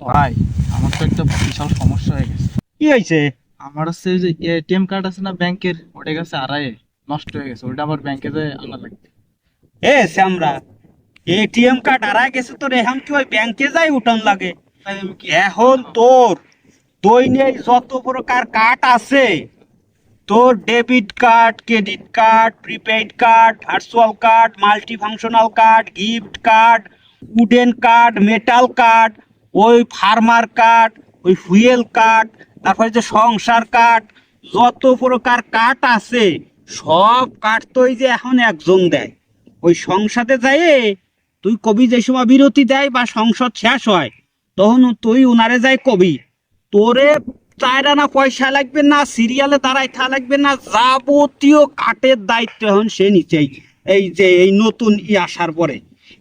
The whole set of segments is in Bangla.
ভাই আমার তো একটা বিশাল সমস্যা হয়ে গেছে। কি হয়েছে? আমার হচ্ছে যে এটিএম কার্ড আছে না ব্যাংকের, ওটা গেছে আড়াই নষ্ট হয়ে গেছে, ওটা আবার ব্যাংকে যে আনা লাগবে। এ শ্যামরা, এটিএম কার্ড হারাই গেছে তোর, এখন কি ওই ব্যাংকে যাই উঠান লাগে? তাই আমি কি এখন তোর দৈনিক যত প্রকার কার্ড আছে, তোর debit card, credit card, prepaid card, virtual card, multi functional card, gift card, wooden card, metal card, ওই ফার্মার কার্ড, ওই ফুয়েল কার্ড, তারপরে যে সংসার কার্ড, যত প্রকার কার্ড আছে সব কার্ড তো এই যে এখন একজন দেয়। ওই সংসদে যায় তুই কবি যে সময় বিরতি দেয় বা সংসদ শেষ হয়, তখন তুই উনারে যাই কবি তোরে চাইরা না পয়সা লাগবে না, সিরিয়ালে দাঁড়াই থা লাগবে না, যাবতীয় কাটের দায়িত্ব এখন সে নিচেই। এই যে এই নতুন আসার পরে,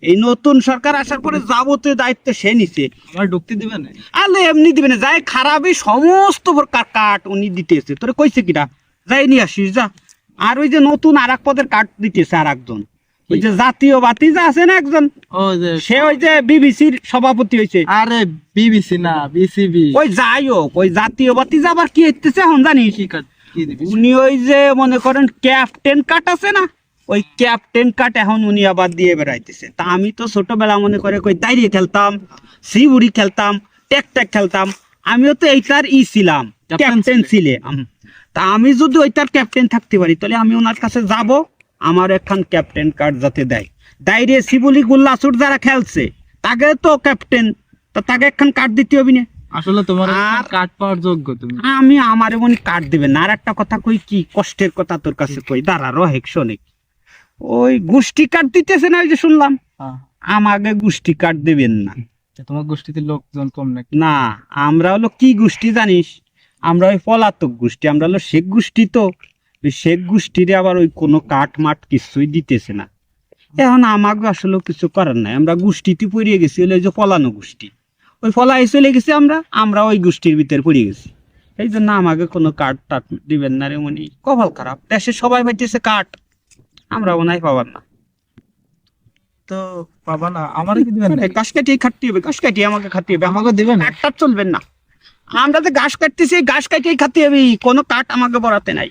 এই নতুন সরকার আসার পরে যাবতীয় দায়িত্ব সে নিচে। আমার ঢুকতে দিবে না? আলে এমনি দিবে না, যাই খারাপই সমস্ত প্রকার কাঠ উনি দিতেছে। তোরে কইছে কিনা যাই নিয়ে আসিস যা। আর ওই যে নতুন আর এক পদের কাঠ দিতেছে আর একজন, ওই যে জাতীয় বাতিজা আছে না একজন, ও যে সে ওই যে বিবিসির সভাপতি হয়েছে। আরে বিবিসি না, বিসিবি। ওই যাই হোক, ওই জাতীয় বাতিজা আবার কি হইতেছে এখন জানিস? কি কার্ড কি দিবি? উনি ওই যে মনে করেন ক্যাপ্টেন কাট আছে না, ওই ক্যাপ্টেন কাট এখন উনি আবার দিয়ে বেড়াইতেছে। তা আমি তো ছোটবেলা মনে করে কই দাঁড়িয়ে খেলতাম, সিবুড়ি খেলতাম, টেক টেক খেলতাম, আমিও তো এইটার ছিলাম, ক্যাপ্টেন ছিলাম। তা আমি যদি ওইটার ক্যাপ্টেন থাকতে পারি তাহলে আমি ওনার কাছে যাব, আমার একখান ক্যাপ্টেন কার্ড যাতে দেয়। দাঁড়িয়ে সিবুলি গুল্লাসুর যারা খেলছে তাকে তো ক্যাপ্টেন, তা তাকে একখান কার্ড দিতে হবে না? আসলে তোমার আর কার্ড পাওয়ার যোগ্য তুমি? আমি আমার এমন কার্ড দিবে না। আর একটা কথা কই, কি কষ্টের কথা তোর কাছে কই, দাঁড়া রহেক শোনে। ওই গোষ্ঠী কার্ড দিতেছে না, ওই যে শুনলাম, হ্যাঁ। আমাকে গোষ্ঠী কার্ড দেবেন না। তা তোমার গোষ্ঠীতে লোকজন কম নাকি? না, আমরা হলো কি গোষ্ঠী জানিস? আমরা ওই পলাতক গোষ্ঠী, আমরা হলো শেখ গোষ্ঠী। তো ওই শেখ গোষ্ঠীরে আবার ওই কোনো কাঠ মাঠ কিছুই দিতেছে না। এখন আমাকে আসলে কিছু করার নাই, আমরা গোষ্ঠীতে পড়িয়ে গেছি, হলো ওই যে পলানো গোষ্ঠী, ওই ফলাই চলে গেছি আমরা, আমরা ওই গোষ্ঠীর ভিতরে পড়ে গেছি। এই জন্য আমাকে কোনো কার্ড টাট দিবেন না রে মনি। কপাল খারাপ, দেশে সবাই পাইতেছে কার্ড, আমরা মনে হয় পাবার না। তো পাবা না, আমার কি দিবেন না? গাছ কাটিয়ে খাটতে হবে, গাছ কাটিয়ে আমাকে খাটতে হবে, আমাকে দিবেন না? কাঠটা চলবেন না। আমরা যে গাছ কাটতেছি, গাছ কাটিয়ে খাতে হবে, কোনো কাঠ আমাকে বরাতে নাই।